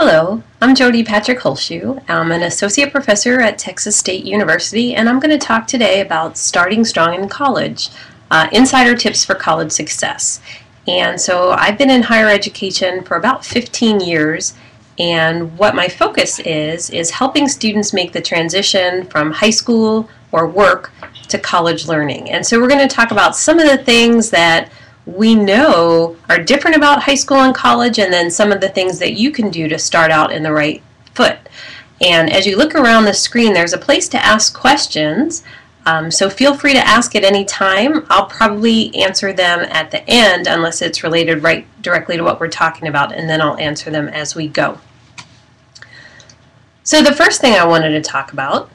Hello, I'm Jody Patrick Holshoe. I'm an associate professor at Texas State University, and I'm going to talk today about starting strong in college, insider tips for college success. And so I've been in higher education for about 15 years, and what my focus is helping students make the transition from high school or work to college learning. And so we're going to talk about some of the things that we know are different about high school and college, and then some of the things that you can do to start out in the right foot. And as you look around the screen, there's a place to ask questions, so feel free to ask at any time. I'll probably answer them at the end unless it's related right directly to what we're talking about, and then I'll answer them as we go. So the first thing I wanted to talk about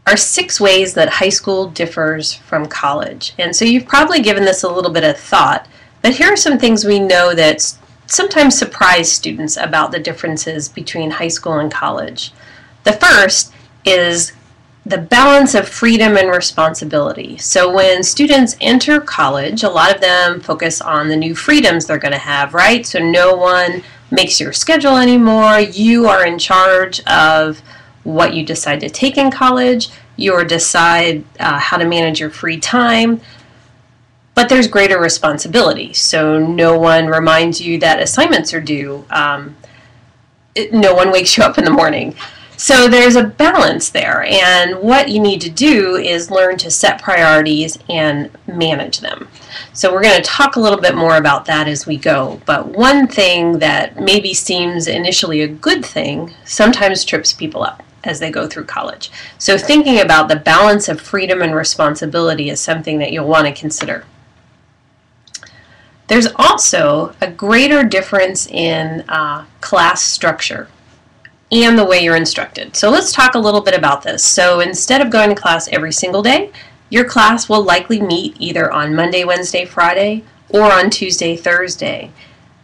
are 6 ways that high school differs from college. And so you've probably given this a little bit of thought, but here are some things we know that sometimes surprise students about the differences between high school and college. The first is the balance of freedom and responsibility. So when students enter college, a lot of them focus on the new freedoms they're going to have, right? So no one makes your schedule anymore. You are in charge of what you decide to take in college, you decide how to manage your free time, but there's greater responsibility. So no one reminds you that assignments are due. No one wakes you up in the morning. So there's a balance there, and what you need to do is learn to set priorities and manage them. So we're going to talk a little bit more about that as we go, but one thing that maybe seems initially a good thing sometimes trips people up as they go through college. So thinking about the balance of freedom and responsibility is something that you'll want to consider. There's also a greater difference in class structure and the way you're instructed. So let's talk a little bit about this. So instead of going to class every single day, your class will likely meet either on Monday, Wednesday, Friday, or on Tuesday, Thursday.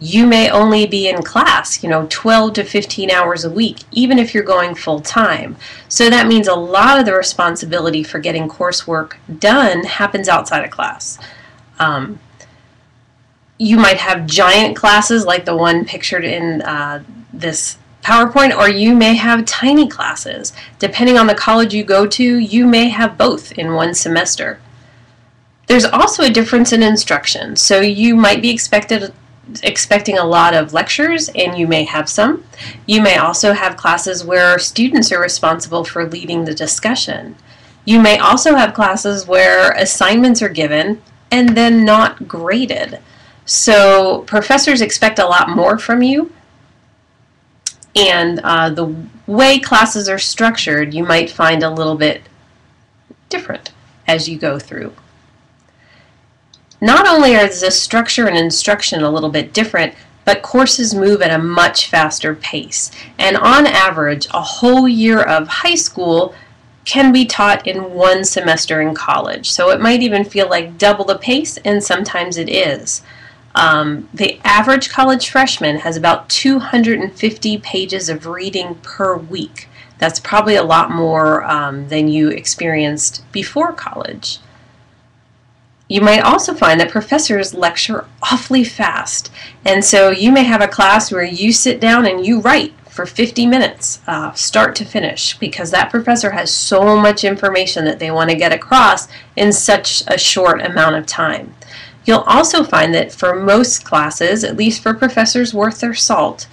You may only be in class, 12 to 15 hours a week, even if you're going full time. So that means a lot of the responsibility for getting coursework done happens outside of class. You might have giant classes like the one pictured in this PowerPoint, or you may have tiny classes. Depending on the college you go to, you may have both in one semester. There's also a difference in instruction. So you might be expecting a lot of lectures, and you may have some. You may also have classes where students are responsible for leading the discussion. You may also have classes where assignments are given and then not graded. So professors expect a lot more from you, and the way classes are structured you might find a little bit different as you go through. Not only is the structure and instruction a little bit different, but courses move at a much faster pace. And on average, a whole year of high school can be taught in one semester in college. So it might even feel like double the pace, and sometimes it is. The average college freshman has about 250 pages of reading per week. That's probably a lot more than you experienced before college. You might also find that professors lecture awfully fast, and so you may have a class where you sit down and you write for 50 minutes, start to finish, because that professor has so much information that they want to get across in such a short amount of time. You'll also find that for most classes, at least for professors worth their salt,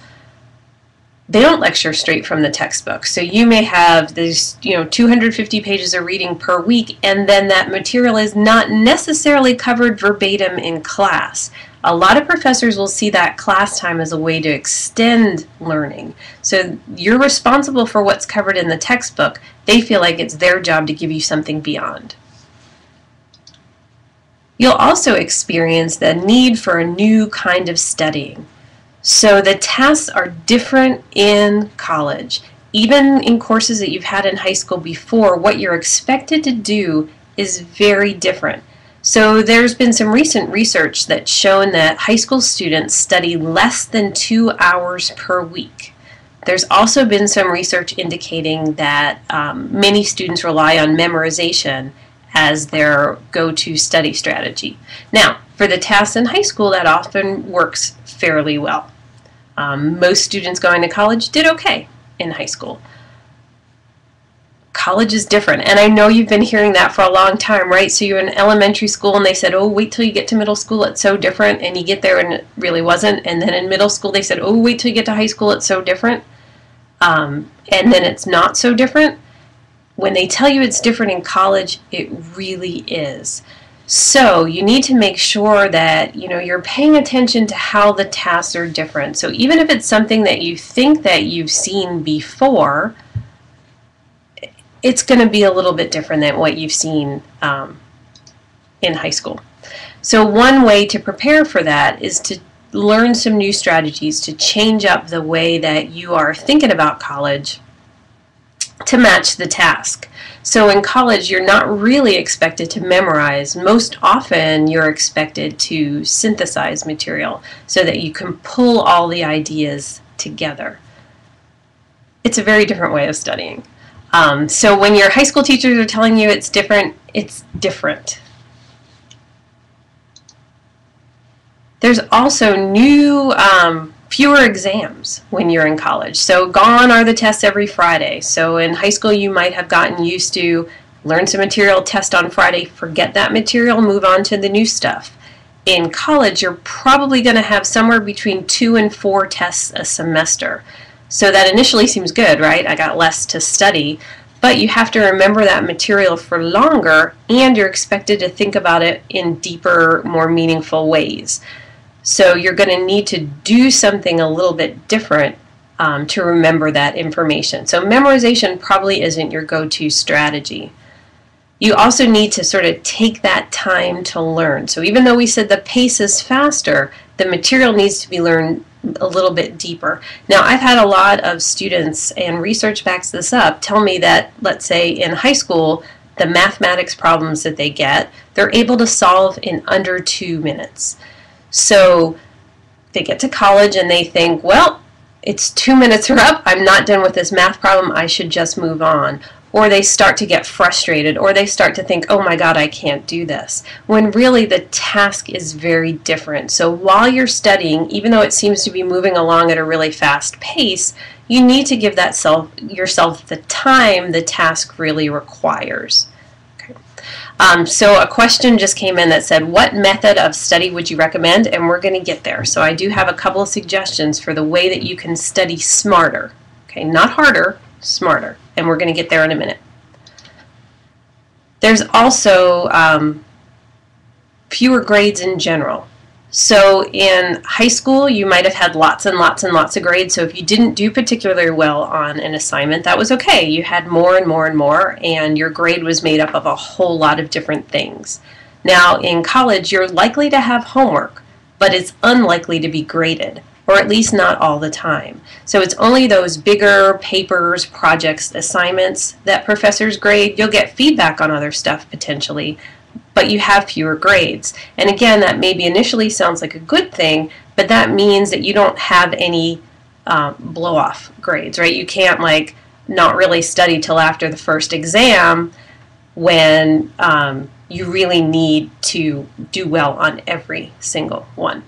they don't lecture straight from the textbook. So you may have these 250 pages of reading per week, and then that material is not necessarily covered verbatim in class. A lot of professors will see that class time as a way to extend learning. So you're responsible for what's covered in the textbook. They feel like it's their job to give you something beyond. You'll also experience the need for a new kind of studying. So the tasks are different in college. Even in courses that you've had in high school before, what you're expected to do is very different. So there's been some recent research that's shown that high school students study less than 2 hours per week. There's also been some research indicating that many students rely on memorization as their go-to study strategy. Now, for the tasks in high school, that often works fairly well. Most students going to college did okay in high school. College is different, and I know you've been hearing that for a long time, right? So you're in elementary school and they said, oh, wait till you get to middle school, it's so different, and you get there and it really wasn't. And then in middle school they said, oh, wait till you get to high school, it's so different. And then it's not so different. When they tell you it's different in college, it really is. So you need to make sure that you're paying attention to how the tasks are different. So even if it's something that you think that you've seen before, it's going to be a little bit different than what you've seen in high school. So one way to prepare for that is to learn some new strategies to change up the way that you are thinking about college to match the task. So in college, you're not really expected to memorize. Most often, you're expected to synthesize material so that you can pull all the ideas together. It's a very different way of studying. So when your high school teachers are telling you it's different, it's different. There's also new, fewer exams when you're in college. So gone are the tests every Friday. So in high school you might have gotten used to learn some material, test on Friday, forget that material, move on to the new stuff. In college you're probably going to have somewhere between 2 and 4 tests a semester. So that initially seems good, right? I got less to study, but you have to remember that material for longer, and you're expected to think about it in deeper, more meaningful ways. So you're going to need to do something a little bit different to remember that information. So memorization probably isn't your go-to strategy. You also need to sort of take that time to learn. So even though we said the pace is faster, the material needs to be learned a little bit deeper. Now, I've had a lot of students, and research backs this up, tell me that, let's say in high school, the mathematics problems that they get, they're able to solve in under 2 minutes. So they get to college and they think, well, it's 2 minutes are up, I'm not done with this math problem, I should just move on. Or they start to get frustrated, or they start to think, oh my God, I can't do this, when really the task is very different. So while you're studying, even though it seems to be moving along at a really fast pace, you need to give yourself the time the task really requires. Okay. So a question just came in that said, what method of study would you recommend? And we're going to get there. So I do have a couple of suggestions for the way that you can study smarter. Okay, not harder, smarter. And we're going to get there in a minute. There's also fewer grades in general. So in high school, you might have had lots and lots and lots of grades. So if you didn't do particularly well on an assignment, that was okay. You had more and more and more, and your grade was made up of a whole lot of different things. Now in college, you're likely to have homework, but it's unlikely to be graded, or at least not all the time. So it's only those bigger papers, projects, assignments that professors grade. You'll get feedback on other stuff potentially, but you have fewer grades. And again, that maybe initially sounds like a good thing, but that means that you don't have any blow-off grades, right? You can't like not really study till after the first exam when you really need to do well on every single one.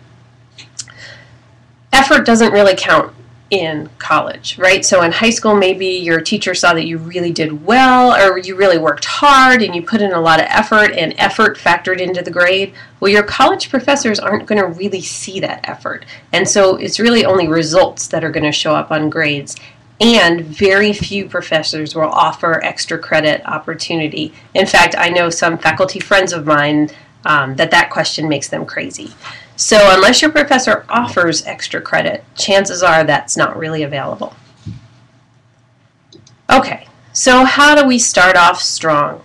Effort doesn't really count in college, right? So in high school, maybe your teacher saw that you really did well, or you really worked hard and you put in a lot of effort, and effort factored into the grade. Well, your college professors aren't going to really see that effort. And so it's really only results that are going to show up on grades. And very few professors will offer extra credit opportunity. In fact, I know some faculty friends of mine that question makes them crazy. So unless your professor offers extra credit, chances are that's not really available. Okay, so how do we start off strong?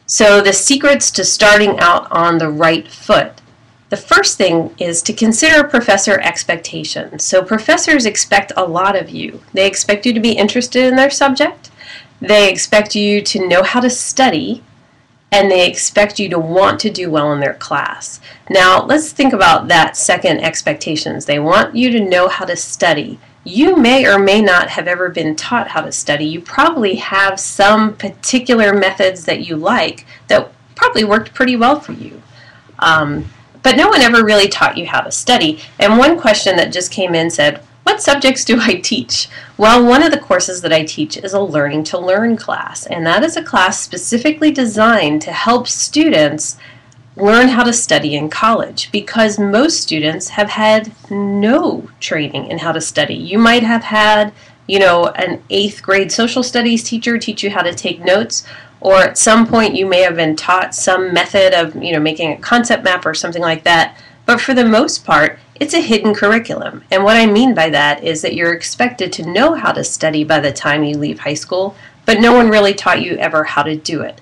So the secrets to starting out on the right foot. The first thing is to consider professor expectations. So professors expect a lot of you. They expect you to be interested in their subject. They expect you to know how to study. And they expect you to want to do well in their class. Now, let's think about that second, expectations. They want you to know how to study. You may or may not have ever been taught how to study. You probably have some particular methods that you like that probably worked pretty well for you. But no one ever really taught you how to study. And one question that just came in said, what subjects do I teach? Well, one of the courses that I teach is a Learning to Learn class, and that is a class specifically designed to help students learn how to study in college, because most students have had no training in how to study. You might have had, an 8th grade social studies teacher teach you how to take notes, or at some point you may have been taught some method of, making a concept map or something like that. But for the most part, it's a hidden curriculum. And what I mean by that is that you're expected to know how to study by the time you leave high school, but no one really taught you ever how to do it.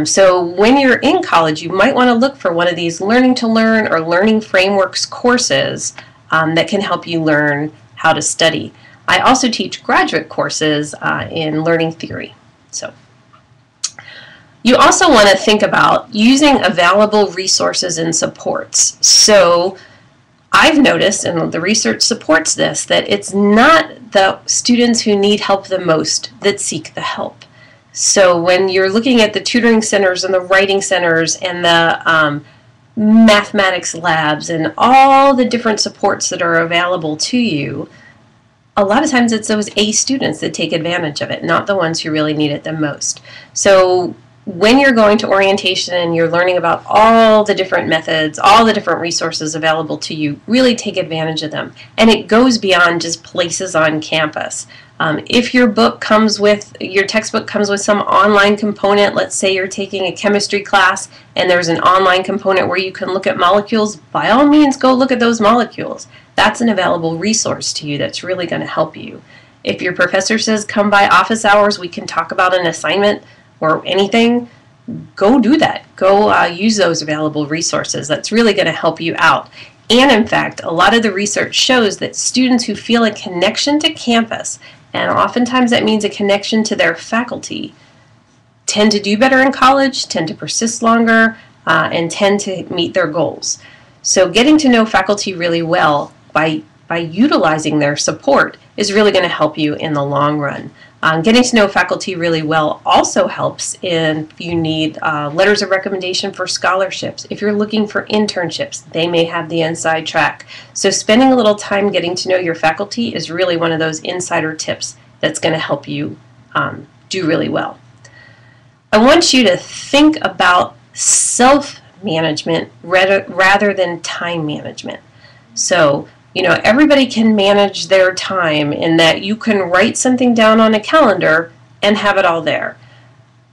So when you're in college, you might want to look for one of these Learning to Learn or Learning Frameworks courses that can help you learn how to study. I also teach graduate courses in learning theory. So you also want to think about using available resources and supports. So I've noticed, and the research supports this, that it's not the students who need help the most that seek the help. So when you're looking at the tutoring centers and the writing centers and the mathematics labs and all the different supports that are available to you, a lot of times it's those A students that take advantage of it, not the ones who really need it the most. So when you're going to orientation and you're learning about all the different methods, all the different resources available to you, really take advantage of them. And it goes beyond just places on campus. If your textbook comes with some online component, let's say you're taking a chemistry class and there's an online component where you can look at molecules, by all means go look at those molecules. That's an available resource to you that's really going to help you. If your professor says come by office hours, we can talk about an assignment or anything, go do that. Go use those available resources. That's really going to help you out. And in fact, a lot of the research shows that students who feel a connection to campus, and oftentimes that means a connection to their faculty, tend to do better in college, tend to persist longer, and tend to meet their goals. So getting to know faculty really well by utilizing their support is really going to help you in the long run. Getting to know faculty really well also helps if you need letters of recommendation for scholarships. If you're looking for internships, they may have the inside track. So spending a little time getting to know your faculty is really one of those insider tips that's going to help you do really well. I want you to think about self-management rather than time management. So everybody can manage their time in that you can write something down on a calendar and have it all there.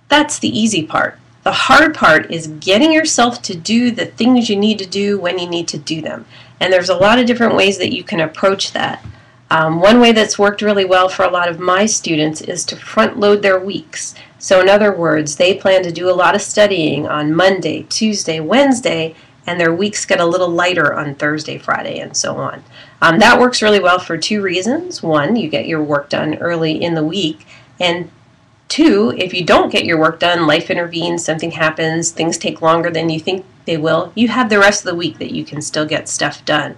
That's the easy part. The hard part is getting yourself to do the things you need to do when you need to do them. And there's a lot of different ways that you can approach that. One way that's worked really well for a lot of my students is to front load their weeks. So in other words, they plan to do a lot of studying on Monday, Tuesday, Wednesday, and their weeks get a little lighter on Thursday, Friday, and so on. That works really well for 2 reasons. 1, you get your work done early in the week, and 2, if you don't get your work done, life intervenes, something happens, things take longer than you think they will, you have the rest of the week that you can still get stuff done.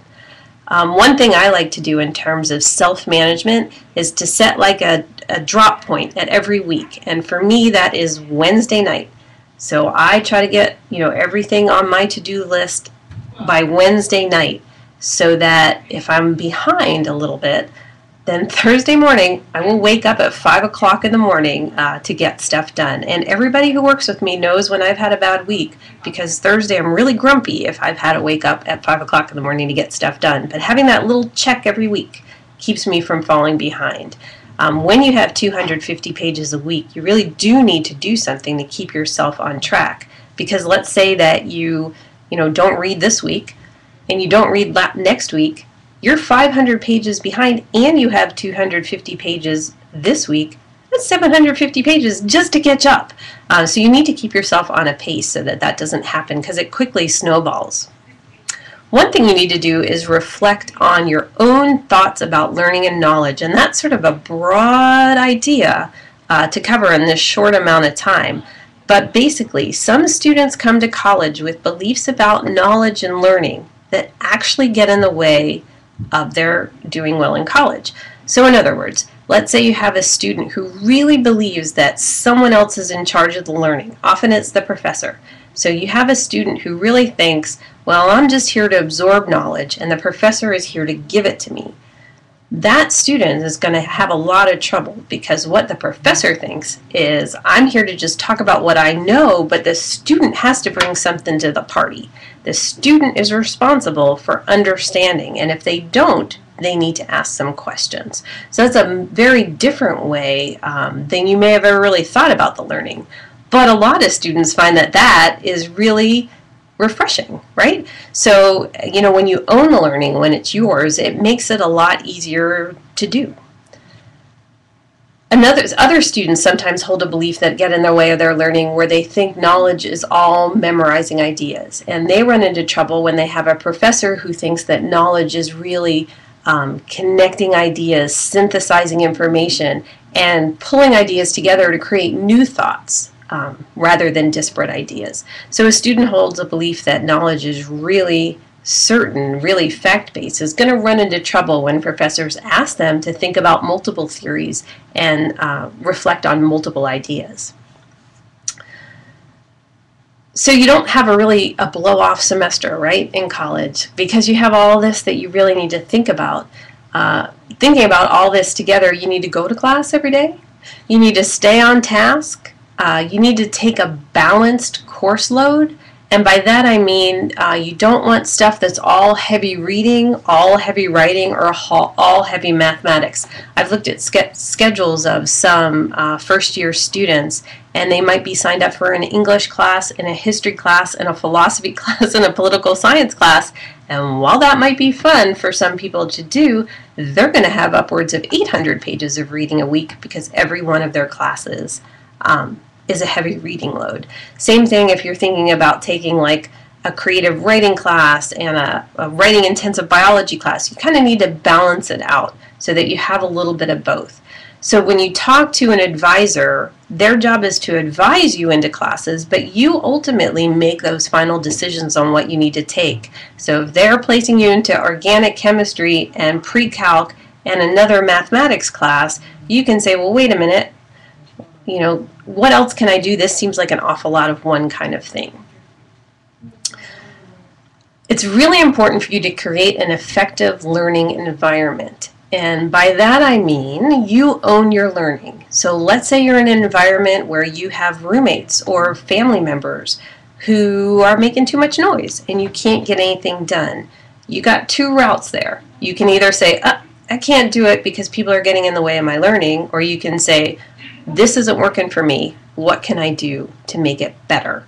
One thing I like to do in terms of self-management is to set like a drop point at every week, and for me that is Wednesday night. So I try to get everything on my to-do list by Wednesday night, so that if I'm behind a little bit, then Thursday morning I will wake up at 5 o'clock in the morning to get stuff done. And everybody who works with me knows when I've had a bad week, because Thursday I'm really grumpy if I've had to wake up at 5 o'clock in the morning to get stuff done. But having that little check every week keeps me from falling behind. When you have 250 pages a week, you really do need to do something to keep yourself on track. Because let's say that you don't read this week and you don't read next week, you're 500 pages behind and you have 250 pages this week. That's 750 pages just to catch up. So you need to keep yourself on a pace so that doesn't happen, because it quickly snowballs. One thing you need to do is reflect on your own thoughts about learning and knowledge, and that's sort of a broad idea to cover in this short amount of time. But basically, some students come to college with beliefs about knowledge and learning that actually get in the way of their doing well in college. So in other words, let's say you have a student who really believes that someone else is in charge of the learning. Often it's the professor. So you have a student who really thinks, well, I'm just here to absorb knowledge and the professor is here to give it to me. that student is going to have a lot of trouble, because what the professor thinks is, I'm here to just talk about what I know, but the student has to bring something to the party. The student is responsible for understanding, and if they don't, they need to ask some questions. So that's a very different way than you may have ever really thought about the learning. But a lot of students find that that is really refreshing, right? So, you know, when you own the learning, when it's yours, it makes it a lot easier to do. Other students sometimes hold a belief that get in the way of their learning, where they think knowledge is all memorizing ideas. And they run into trouble when they have a professor who thinks that knowledge is really connecting ideas, synthesizing information, and pulling ideas together to create new thoughts. Rather than disparate ideas. So a student holds a belief that knowledge is really certain, really fact-based, is going to run into trouble when professors ask them to think about multiple theories and reflect on multiple ideas. So you don't have a blow-off semester, right, in college, because you have all this that you really need to think about. Thinking about all this together, you need to go to class every day. You need to stay on task. You need to take a balanced course load, and by that I mean you don't want stuff that's all heavy reading, all heavy writing, or all heavy mathematics. I've looked at schedules of some first-year students, and they might be signed up for an English class, and a history class, and a philosophy class, and a political science class, and while that might be fun for some people to do, they're going to have upwards of 800 pages of reading a week, because every one of their classes is a heavy reading load. Same thing if you're thinking about taking like a creative writing class and a writing intensive biology class. You kind of need to balance it out so that you have a little bit of both. So when you talk to an advisor, their job is to advise you into classes, but you ultimately make those final decisions on what you need to take. So if they're placing you into organic chemistry and pre-calc and another mathematics class, you can say, well, wait a minute, you know, what else can I do? This seems like an awful lot of one kind of thing. It's really important for you to create an effective learning environment. And by that I mean you own your learning. So let's say you're in an environment where you have roommates or family members who are making too much noise and you can't get anything done. You got two routes there. You can either say, I can't do it because people are getting in the way of my learning, or you can say, this isn't working for me. What can I do to make it better?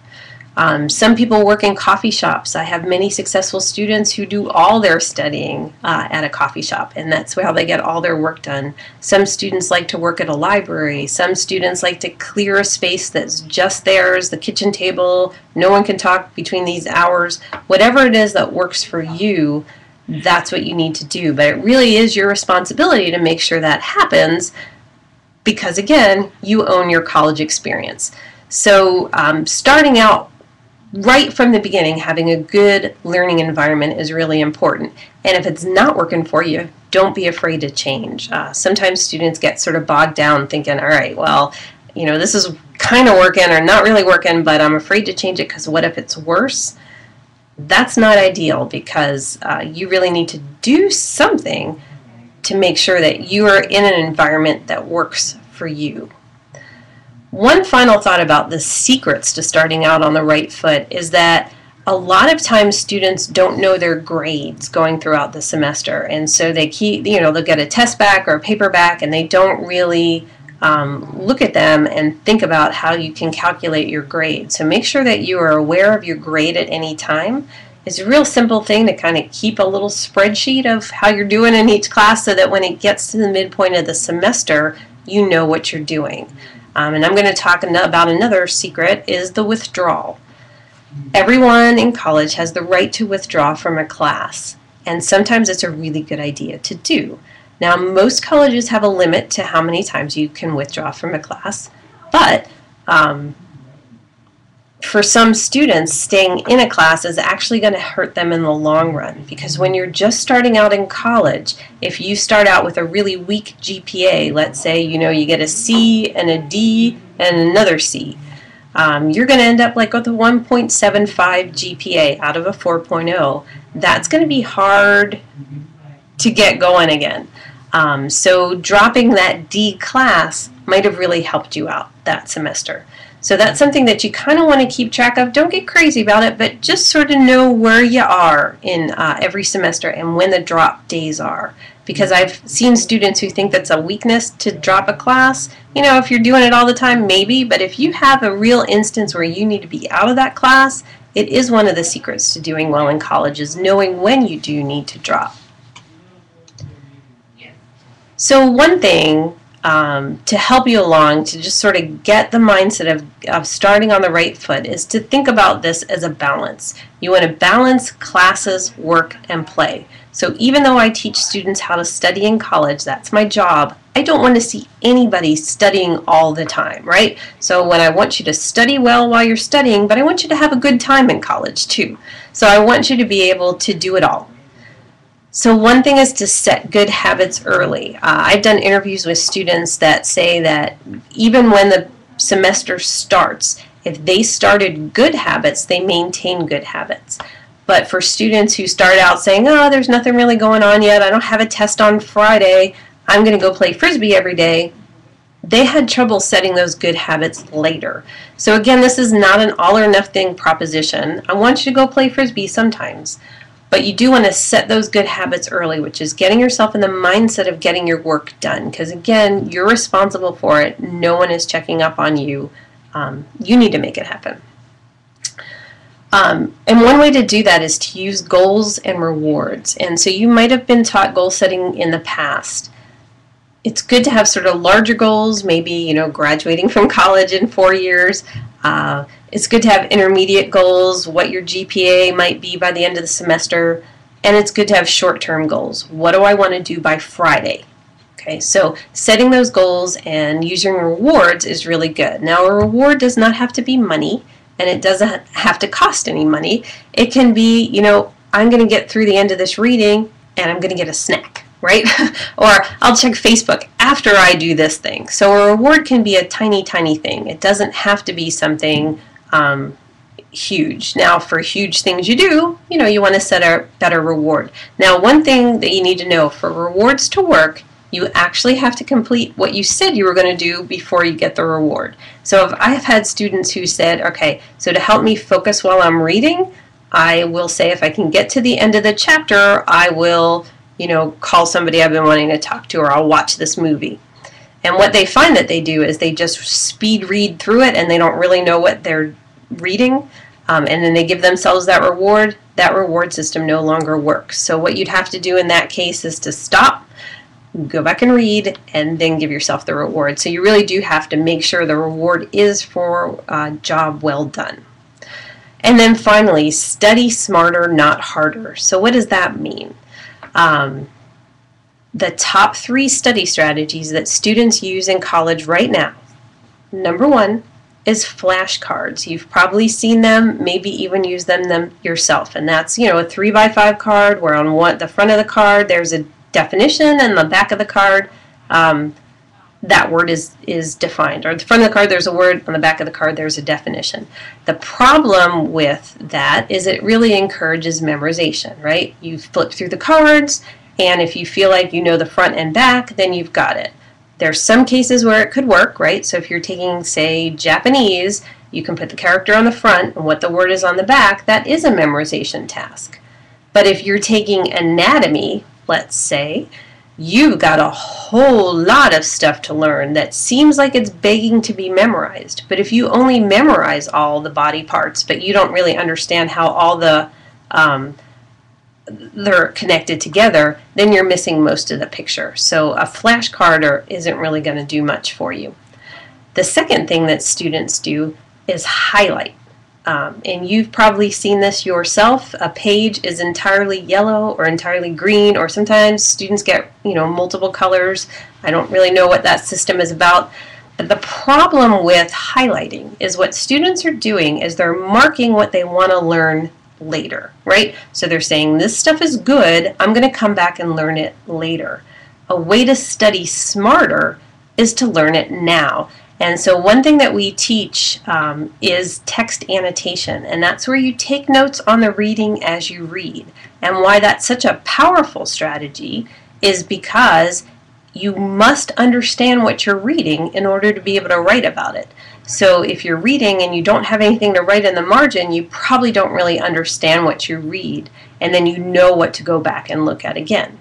Some people work in coffee shops. I have many successful students who do all their studying at a coffee shop, and that's how they get all their work done. Some students like to work at a library. Some students like to clear a space that's just theirs, the kitchen table. No one can talk between these hours. Whatever it is that works for you, that's what you need to do. But it really is your responsibility to make sure that happens, because again, you own your college experience. So starting out right from the beginning, having a good learning environment is really important. And if it's not working for you, don't be afraid to change. Sometimes students get sort of bogged down thinking, all right, well, you know, this is kind of working or not really working, but I'm afraid to change it because what if it's worse? That's not ideal, because you really need to do something to make sure that you are in an environment that works for you. One final thought about the secrets to starting out on the right foot is that a lot of times students don't know their grades going throughout the semester, and so they they'll get a test back or a paper back, and they don't really look at them and think about how you can calculate your grade. So make sure that you are aware of your grade at any time. It's a real simple thing to kind of keep a little spreadsheet of how you're doing in each class, so that when it gets to the midpoint of the semester, you know what you're doing. And I'm going to talk about another secret, is the withdrawal. Everyone in college has the right to withdraw from a class, and sometimes it's a really good idea to do. Now, most colleges have a limit to how many times you can withdraw from a class, but for some students, staying in a class is actually going to hurt them in the long run, because when you're just starting out in college, if you start out with a really weak GPA, let's say you get a C and a D and another C, you're going to end up like with a 1.75 GPA out of a 4.0. That's going to be hard to get going again. So dropping that D class might have really helped you out that semester. So that's something that you kind of want to keep track of. Don't get crazy about it, but just sort of know where you are in every semester and when the drop days are. Because I've seen students who think that's a weakness to drop a class. You know, if you're doing it all the time, maybe, but if you have a real instance where you need to be out of that class, it is one of the secrets to doing well in college, is knowing when you do need to drop. So one thing to help you along, to just sort of get the mindset of starting on the right foot, is to think about this as a balance. You want to balance classes, work, and play. So even though I teach students how to study in college, that's my job, I don't want to see anybody studying all the time, right? So when I want you to study well while you're studying, but I want you to have a good time in college too. So I want you to be able to do it all. So one thing is to set good habits early. I've done interviews with students that say that even when the semester starts, if they started good habits, they maintain good habits. But for students who start out saying, oh, there's nothing really going on yet, I don't have a test on Friday, I'm going to go play Frisbee every day, they had trouble setting those good habits later. So again, this is not an all or nothing proposition. I want you to go play Frisbee sometimes. But you do want to set those good habits early, which is getting yourself in the mindset of getting your work done. Because again, you're responsible for it. No one is checking up on you. You need to make it happen. And one way to do that is to use goals and rewards. And so you might have been taught goal setting in the past. It's good to have sort of larger goals, maybe, you know, graduating from college in 4 years. It's good to have intermediate goals, what your GPA might be by the end of the semester, and it's good to have short-term goals. What do I want to do by Friday? Okay, so setting those goals and using rewards is really good. Now, a reward does not have to be money, and it doesn't have to cost any money. It can be, you know, I'm going to get through the end of this reading, and I'm going to get a snack, right? Or I'll check Facebook after I do this thing. So a reward can be a tiny, tiny thing. It doesn't have to be something huge. Now, for huge things you do, you know, you want to set a better reward. Now, one thing that you need to know, for rewards to work, you actually have to complete what you said you were going to do before you get the reward. So if I have had students who said, okay, so to help me focus while I'm reading, I will say if I can get to the end of the chapter, I will, you know, call somebody I've been wanting to talk to, or I'll watch this movie. And what they find that they do is they just speed read through it and they don't really know what they're reading, and then they give themselves that reward. That reward system no longer works. So what you'd have to do in that case is to stop, go back and read, and then give yourself the reward. So you really do have to make sure the reward is for a job well done. And then finally, study smarter, not harder. So what does that mean? The top 3 study strategies that students use in college right now. Number 1 is flashcards. You've probably seen them, maybe even used them yourself. And that's, you know, a 3x5 card where on the front of the card there's a definition, and the back of the card that word is defined. Or at the front of the card there's a word, on the back of the card there's a definition. The problem with that is it really encourages memorization, right? You flip through the cards, and if you feel like you know the front and back, then you've got it. There's some cases where it could work, right? So if you're taking, say, Japanese, you can put the character on the front and what the word is on the back. That is a memorization task. But if you're taking anatomy, let's say, you've got a whole lot of stuff to learn that seems like it's begging to be memorized. But if you only memorize all the body parts, but you don't really understand how all they're connected together, then you're missing most of the picture. So a flashcard isn't really going to do much for you. The second thing that students do is highlight. And you've probably seen this yourself. A page is entirely yellow or entirely green, or sometimes students get, you know, multiple colors. I don't really know what that system is about. But the problem with highlighting is what students are doing is they're marking what they want to learn later, right? So they're saying, this stuff is good, I'm going to come back and learn it later. A way to study smarter is to learn it now. And so one thing that we teach is text annotation, and that's where you take notes on the reading as you read. And why that's such a powerful strategy is because you must understand what you're reading in order to be able to write about it. So if you're reading and you don't have anything to write in the margin, you probably don't really understand what you read, and then you know what to go back and look at again.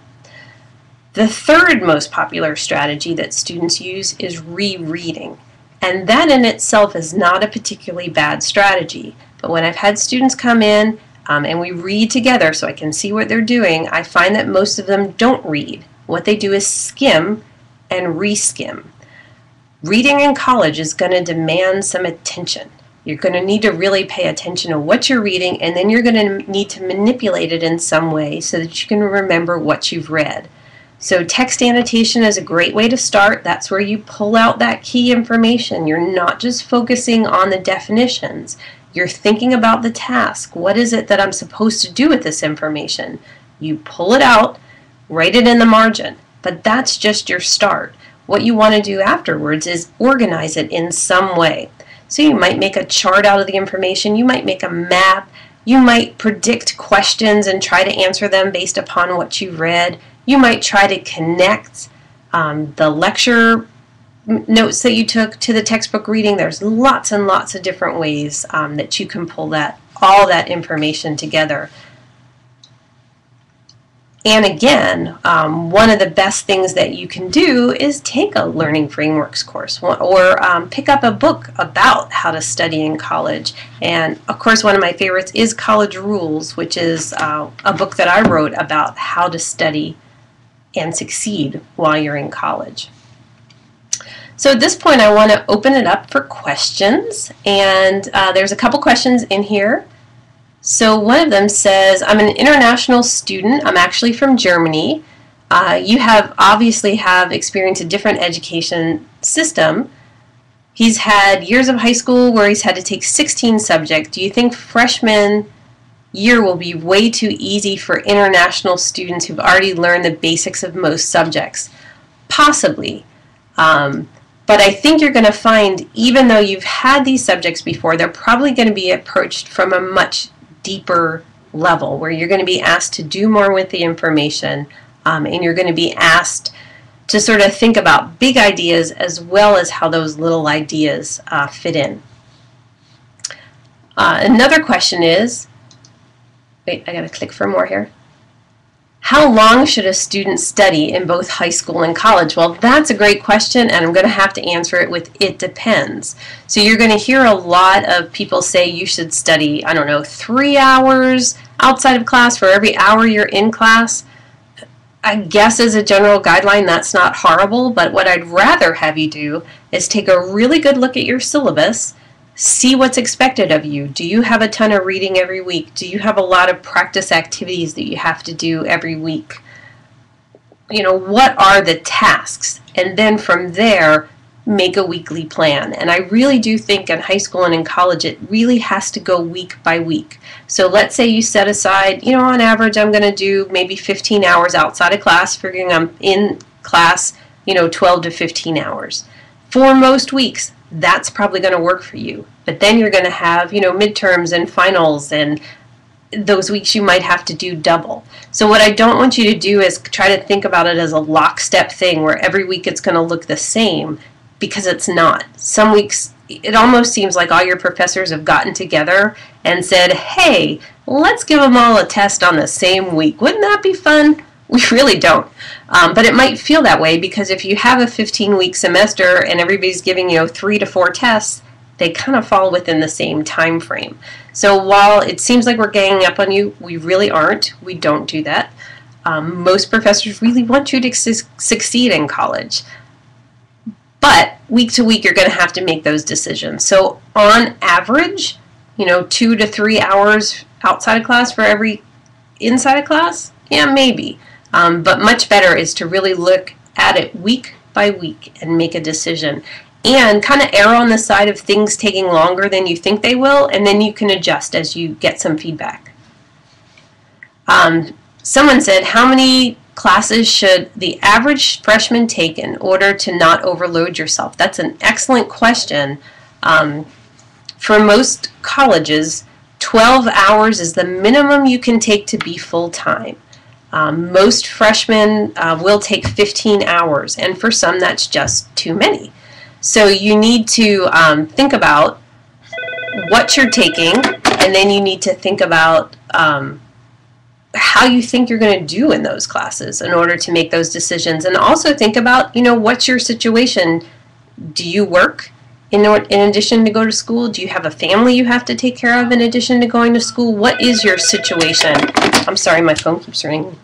The third most popular strategy that students use is rereading, and that in itself is not a particularly bad strategy. But when I've had students come in and we read together so I can see what they're doing, I find that most of them don't read. What they do is skim and reskim. Reading in college is going to demand some attention. You're going to need to really pay attention to what you're reading, and then you're going to need to manipulate it in some way so that you can remember what you've read. So text annotation is a great way to start. That's where you pull out that key information. You're not just focusing on the definitions. You're thinking about the task. What is it that I'm supposed to do with this information? You pull it out, write it in the margin, but that's just your start. What you want to do afterwards is organize it in some way. So you might make a chart out of the information, you might make a map, you might predict questions and try to answer them based upon what you've read. You might try to connect the lecture notes that you took to the textbook reading. There's lots and lots of different ways that you can pull all that information together. And again, one of the best things that you can do is take a Learning Frameworks course or pick up a book about how to study in college. And of course, one of my favorites is College Rules, which is a book that I wrote about how to study and succeed while you're in college. So at this point, I want to open it up for questions. And there's a couple questions in here. So one of them says, I'm an international student. I'm actually from Germany. You obviously have experienced a different education system. He's had years of high school where he's had to take 16 subjects. Do you think freshman year will be way too easy for international students who've already learned the basics of most subjects? Possibly. But I think you're going to find, even though you've had these subjects before, they're probably going to be approached from a much deeper level where you're going to be asked to do more with the information, and you're going to be asked to sort of think about big ideas as well as how those little ideas fit in. Another question is, wait, I got to click for more here. How long should a student study in both high school and college? Well, that's a great question, and I'm going to have to answer it with it depends. So you're going to hear a lot of people say you should study, I don't know, 3 hours outside of class for every hour you're in class. I guess as a general guideline, that's not horrible, but what I'd rather have you do is take a really good look at your syllabus, see what's expected of you. Do you have a ton of reading every week? Do you have a lot of practice activities that you have to do every week? You know, what are the tasks? And then from there, make a weekly plan. And I really do think in high school and in college, it really has to go week by week. So let's say you set aside, you know, on average, I'm going to do maybe 15 hours outside of class, figuring I'm in class, you know, 12 to 15 hours. For most weeks, that's probably going to work for you. But then you're going to have, you know, midterms and finals, and those weeks you might have to do double. So what I don't want you to do is try to think about it as a lockstep thing where every week it's going to look the same, because it's not. Some weeks it almost seems like all your professors have gotten together and said, hey, let's give them all a test on the same week. Wouldn't that be fun? We really don't. But it might feel that way because if you have a 15-week semester and everybody's giving, you know, 3 to 4 tests, they kind of fall within the same time frame. So while it seems like we're ganging up on you, we really aren't. We don't do that. Most professors really want you to succeed in college. But week to week, you're going to have to make those decisions. So on average, you know, 2 to 3 hours outside of class for every inside of class? Yeah, maybe. But much better is to really look at it week by week and make a decision. And kind of err on the side of things taking longer than you think they will, and then you can adjust as you get some feedback. Someone said, how many classes should the average freshman take in order to not overload yourself? That's an excellent question. For most colleges, 12 hours is the minimum you can take to be full-time. Most freshmen will take 15 hours, and for some that's just too many. So you need to think about what you're taking, and then you need to think about how you think you're going to do in those classes in order to make those decisions. And also think about, what's your situation? Do you work in addition to go to school? Do you have a family you have to take care of in addition to going to school? What is your situation? I'm sorry, my phone keeps ringing.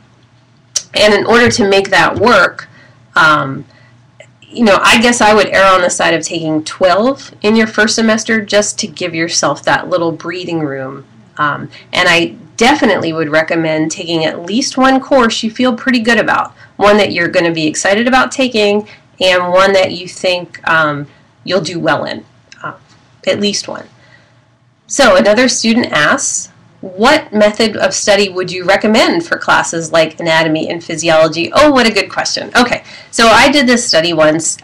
And in order to make that work, I guess I would err on the side of taking 12 in your first semester just to give yourself that little breathing room. And I definitely would recommend taking at least one course you feel pretty good about, one that you're going to be excited about taking, and one that you think you'll do well in, at least one. So another student asks, what method of study would you recommend for classes like anatomy and physiology? Oh, what a good question. Okay, so I did this study once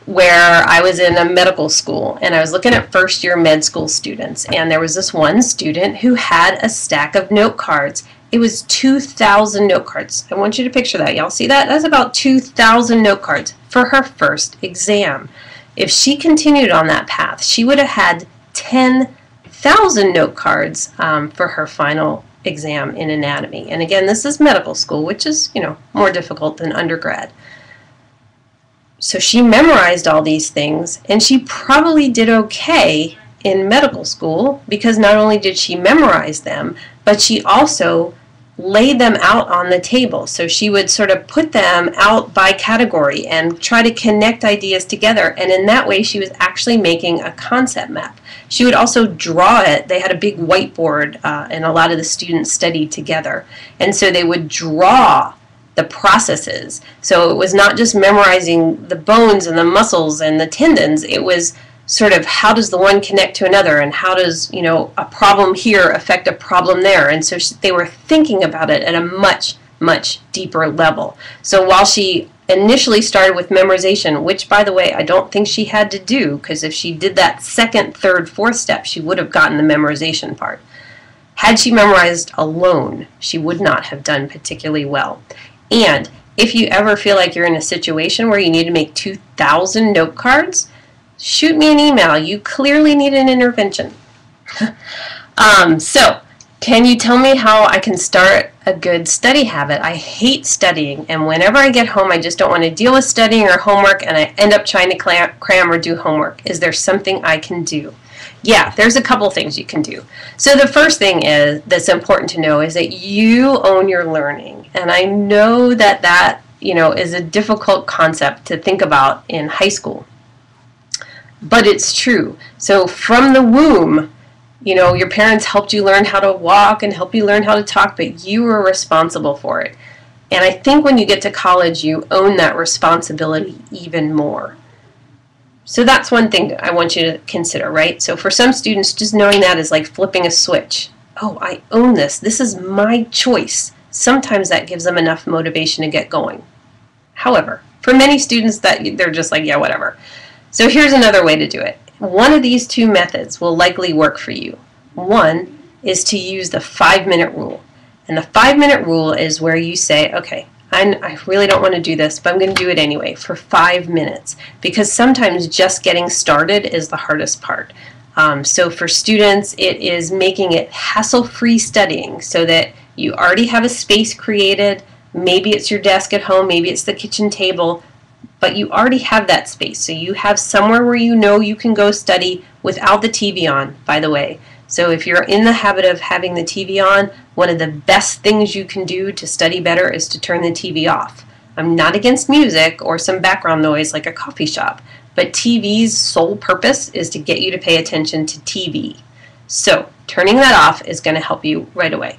where I was in a medical school, and I was looking at first-year med school students, and there was this one student who had a stack of note cards. It was 2,000 note cards. I want you to picture that. Y'all see that? That's about 2,000 note cards for her first exam. If she continued on that path, she would have had 10,000 note cards for her final exam in anatomy. And again, this is medical school, which is, more difficult than undergrad. So she memorized all these things, and she probably did okay in medical school because not only did she memorize them, but she also laid them out on the table. So she would sort of put them out by category and try to connect ideas together, and in that way she was actually making a concept map. She would also draw it. They had a big whiteboard and a lot of the students studied together, and so they would draw the processes. So it was not just memorizing the bones and the muscles and the tendons. It was sort of how does the one connect to another, and how does a problem here affect a problem there. And so they were thinking about it at a much, much deeper level. So while she initially started with memorization, which by the way I don't think she had to do, because if she did that second, third, fourth step she would have gotten the memorization part. Had she memorized alone, she would not have done particularly well. And if you ever feel like you're in a situation where you need to make 2,000 note cards, shoot me an email. You clearly need an intervention. So, can you tell me how I can start a good study habit? I hate studying, and whenever I get home I just don't want to deal with studying or homework, and I end up trying to cram or do homework. Is there something I can do? Yeah, there's a couple things you can do. So the first thing that's important to know is that you own your learning. And I know that is a difficult concept to think about in high school. But it's true. So from the womb, your parents helped you learn how to walk and help you learn how to talk, but you were responsible for it. And I think when you get to college, you own that responsibility even more. So that's one thing that I want you to consider, right? So for some students, just knowing that is like flipping a switch. Oh, I own this. This is my choice. Sometimes that gives them enough motivation to get going. However, for many students, they're just like, yeah, whatever. So here's another way to do it. One of these two methods will likely work for you. One is to use the 5-minute rule. And the 5-minute rule is where you say, okay, I really don't want to do this, but I'm going to do it anyway for 5 minutes, because sometimes just getting started is the hardest part. So for students, it is making it hassle-free studying so that you already have a space created. Maybe it's your desk at home, maybe it's the kitchen table, but you already have that space. So you have somewhere where you can go study without the TV on, by the way. So if you're in the habit of having the TV on, one of the best things you can do to study better is to turn the TV off. I'm not against music or some background noise like a coffee shop, but TV's sole purpose is to get you to pay attention to TV. So turning that off is going to help you right away.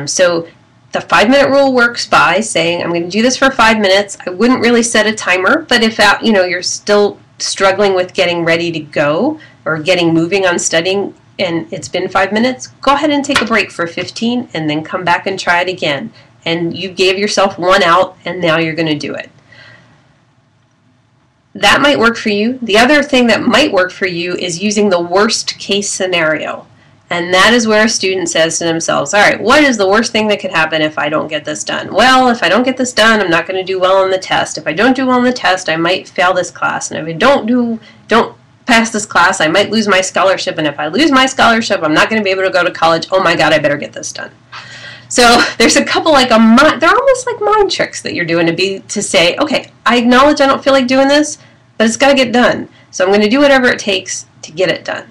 So the 5-minute rule works by saying, I'm going to do this for 5 minutes. I wouldn't really set a timer, but if you're still struggling with getting ready to go or getting moving on studying, and it's been 5 minutes, go ahead and take a break for 15 and then come back and try it again. And you gave yourself one out, and now you're going to do it. That might work for you. The other thing that might work for you is using the worst case scenario. And that is where a student says to themselves, all right, what is the worst thing that could happen if I don't get this done? Well, if I don't get this done, I'm not going to do well on the test. If I don't do well on the test, I might fail this class. And if I don't pass this class, I might lose my scholarship. And if I lose my scholarship, I'm not going to be able to go to college. Oh my God, I better get this done. So there's a couple they're almost like mind tricks that you're doing to say, okay, I acknowledge I don't feel like doing this, but it's got to get done. So I'm going to do whatever it takes to get it done.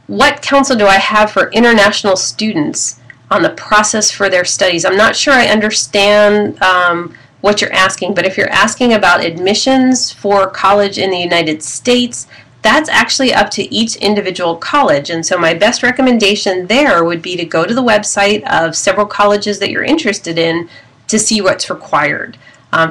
What counsel do I have for international students on the process for their studies? I'm not sure I understand what you're asking, but if you're asking about admissions for college in the United States, that's actually up to each individual college. And so my best recommendation there would be to go to the website of several colleges that you're interested in to see what's required.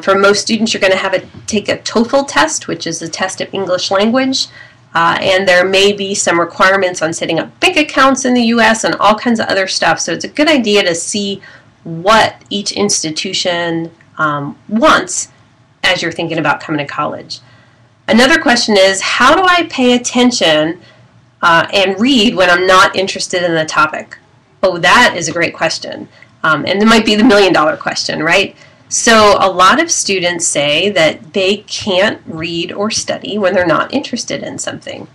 For most students, you're going to take a TOEFL test, which is a test of English language. And there may be some requirements on setting up bank accounts in the U.S. and all kinds of other stuff. So it's a good idea to see what each institution wants as you're thinking about coming to college. Another question is, how do I pay attention and read when I'm not interested in the topic? Oh, that is a great question. And it might be the million-dollar question, right? So a lot of students say that they can't read or study when they're not interested in something.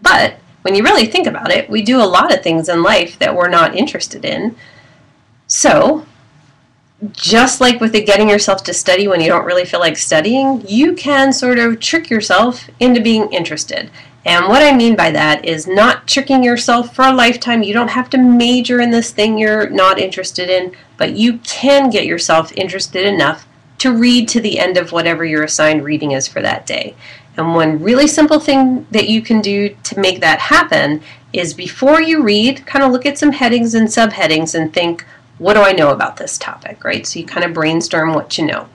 But when you really think about it, we do a lot of things in life that we're not interested in. So just like with the getting yourself to study when you don't really feel like studying, you can sort of trick yourself into being interested. And what I mean by that is not tricking yourself for a lifetime. You don't have to major in this thing you're not interested in, but you can get yourself interested enough to read to the end of whatever your assigned reading is for that day. And one really simple thing that you can do to make that happen is before you read, kind of look at some headings and subheadings and think, what do I know about this topic, right? So you kind of brainstorm what you know.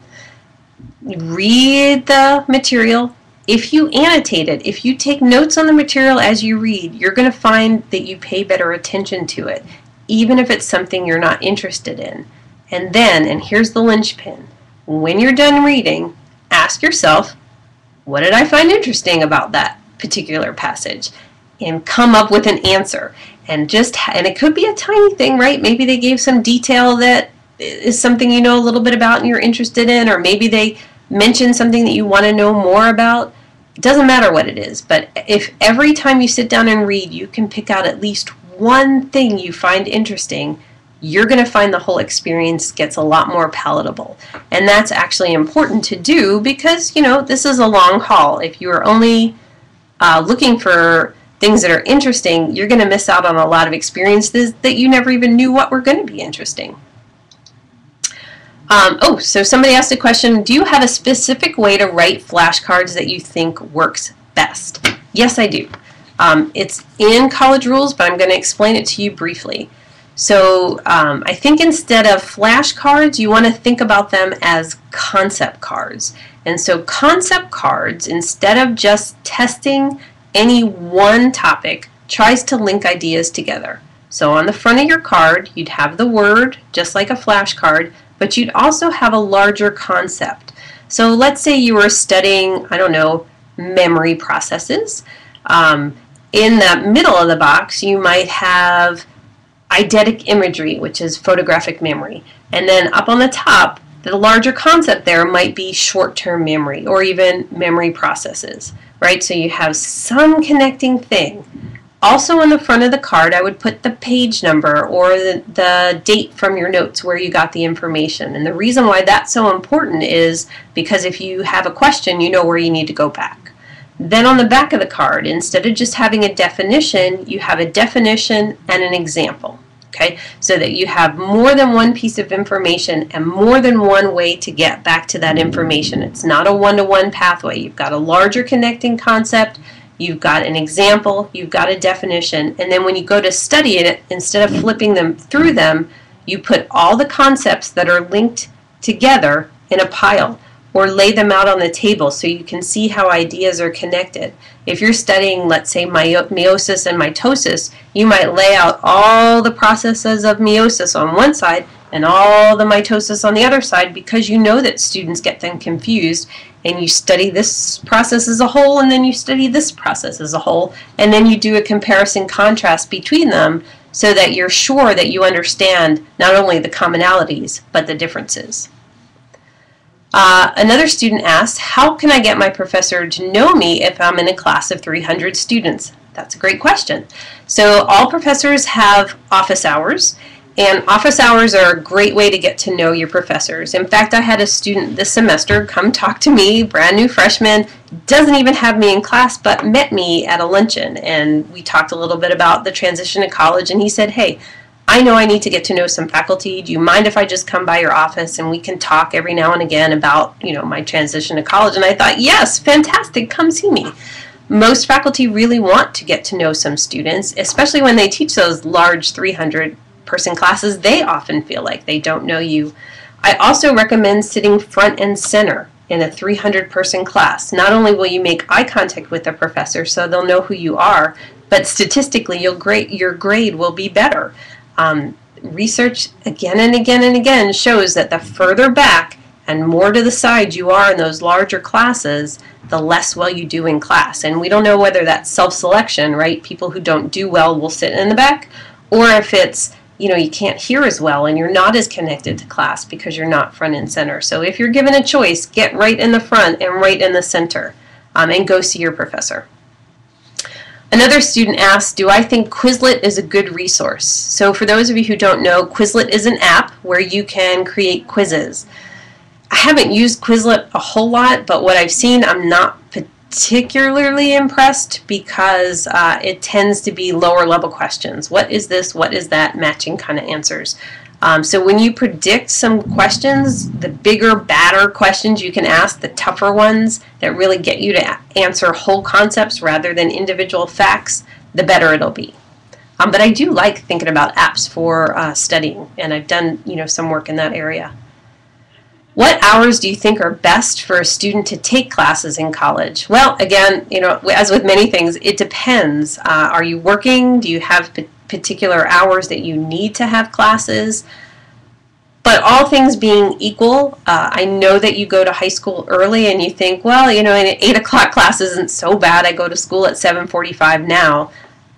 Read the material. If you annotate it, if you take notes on the material as you read, you're going to find that you pay better attention to it, even if it's something you're not interested in. And then, and here's the linchpin, when you're done reading, ask yourself, what did I find interesting about that particular passage? And come up with an answer. And it could be a tiny thing, right? Maybe they gave some detail that is something you know a little bit about and you're interested in, or maybe they mentioned something that you want to know more about. It doesn't matter what it is, but if every time you sit down and read, you can pick out at least one thing you find interesting, you're going to find the whole experience gets a lot more palatable. And that's actually important to do because, you know, this is a long haul. If you are only looking for things that are interesting, you're going to miss out on a lot of experiences that you never even knew what were going to be interesting. So somebody asked a question, do you have a specific way to write flashcards that you think works best? Yes, I do. It's in college rules, but I'm going to explain it to you briefly. So I think instead of flashcards, you want to think about them as concept cards. And so concept cards, instead of just testing any one topic, tries to link ideas together. So on the front of your card, you'd have the word, just like a flashcard, but you'd also have a larger concept. So let's say you were studying, I don't know, memory processes. In the middle of the box, you might have eidetic imagery, which is photographic memory. And then up on the top, the larger concept there might be short-term memory or even memory processes, right? So you have some connecting thing. Also on the front of the card, I would put the page number or the date from your notes where you got the information. And the reason why that's so important is because if you have a question, you know where you need to go back. Then on the back of the card, instead of just having a definition, you have a definition and an example. Okay, so that you have more than one piece of information and more than one way to get back to that information. It's not a one-to-one pathway. You've got a larger connecting concept, you've got an example, you've got a definition, and then when you go to study it, instead of flipping them through them, you put all the concepts that are linked together in a pile or lay them out on the table so you can see how ideas are connected. If you're studying, let's say, meiosis and mitosis, you might lay out all the processes of meiosis on one side and all the mitosis on the other side, because you know that students get them confused, and you study this process as a whole, and then you study this process as a whole, and then you do a comparison contrast between them so that you're sure that you understand not only the commonalities but the differences. Another student asked, how can I get my professor to know me if I'm in a class of 300 students? That's a great question. So all professors have office hours, and office hours are a great way to get to know your professors. In fact, I had a student this semester come talk to me, brand new freshman, doesn't even have me in class, but met me at a luncheon, and we talked a little bit about the transition to college, and he said, hey, I know I need to get to know some faculty. Do you mind if I just come by your office and we can talk every now and again about, my transition to college? And I thought, yes, fantastic, come see me. Most faculty really want to get to know some students, especially when they teach those large 300-person classes. They often feel like they don't know you. I also recommend sitting front and center in a 300-person class. Not only will you make eye contact with the professor so they'll know who you are, but statistically your grade will be better. Research again and again and again shows that the further back and more to the side you are in those larger classes, the less well you do in class. And we don't know whether that's self-selection, right? People who don't do well will sit in the back, or if it's, you can't hear as well and you're not as connected to class because you're not front and center. So if you're given a choice, get right in the front and right in the center, and go see your professor. Another student asked, do I think Quizlet is a good resource? So for those of you who don't know, Quizlet is an app where you can create quizzes. I haven't used Quizlet a whole lot, but what I've seen, I'm not particularly impressed because it tends to be lower level questions. What is this? What is that? Matching kind of answers. So when you predict some questions, the bigger, badder questions you can ask, the tougher ones that really get you to answer whole concepts rather than individual facts, the better it'll be. But I do like thinking about apps for studying, and I've done some work in that area. What hours do you think are best for a student to take classes in college? Well, again, as with many things, it depends. Are you working? Do you have particular hours that you need to have classes? But all things being equal, I know that you go to high school early and you think, well, an 8 o'clock class isn't so bad. I go to school at 7:45 now,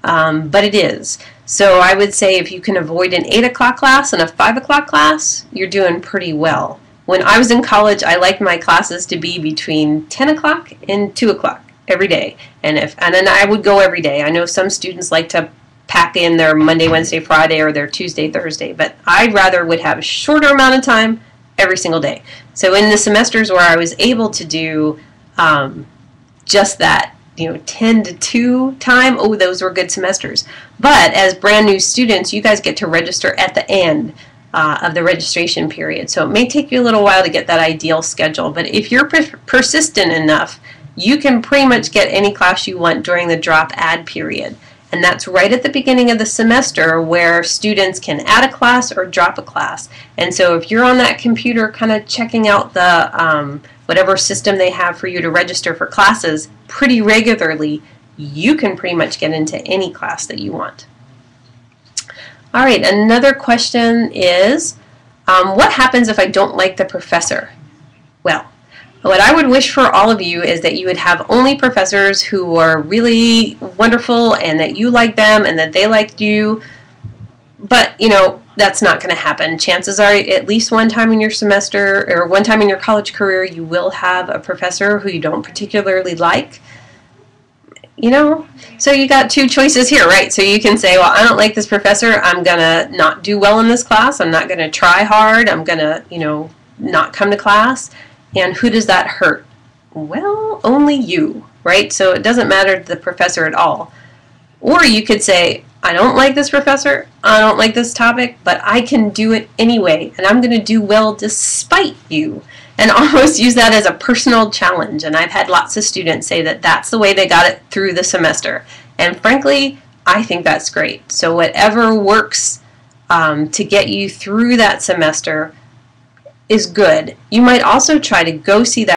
but it is. So I would say if you can avoid an 8 o'clock class and a 5 o'clock class, you're doing pretty well. When I was in college, I liked my classes to be between 10 o'clock and 2 o'clock every day. And then I would go every day. I know some students like to pack in their Monday, Wednesday, Friday, or their Tuesday, Thursday, but I'd rather would have a shorter amount of time every single day. So in the semesters where I was able to do just that, 10 to 2 time, oh, those were good semesters. But as brand new students, you guys get to register at the end of the registration period. So it may take you a little while to get that ideal schedule, but if you're persistent enough, you can pretty much get any class you want during the drop add period. And that's right at the beginning of the semester where students can add a class or drop a class. And so if you're on that computer kind of checking out the whatever system they have for you to register for classes pretty regularly, you can pretty much get into any class that you want. All right, another question is, what happens if I don't like the professor? Well, what I would wish for all of you is that you would have only professors who are really wonderful and that you like them and that they liked you. But, that's not going to happen. Chances are at least one time in your semester or one time in your college career you will have a professor who you don't particularly like. So you got two choices here, right? So you can say, well, I don't like this professor. I'm going to not do well in this class. I'm not going to try hard. I'm going to, not come to class. And who does that hurt? Well, only you, right? So it doesn't matter to the professor at all. Or you could say, I don't like this professor, I don't like this topic, but I can do it anyway, and I'm going to do well despite you. And almost use that as a personal challenge. And I've had lots of students say that that's the way they got it through the semester. And frankly, I think that's great. So whatever works to get you through that semester is good. You might also try to go see that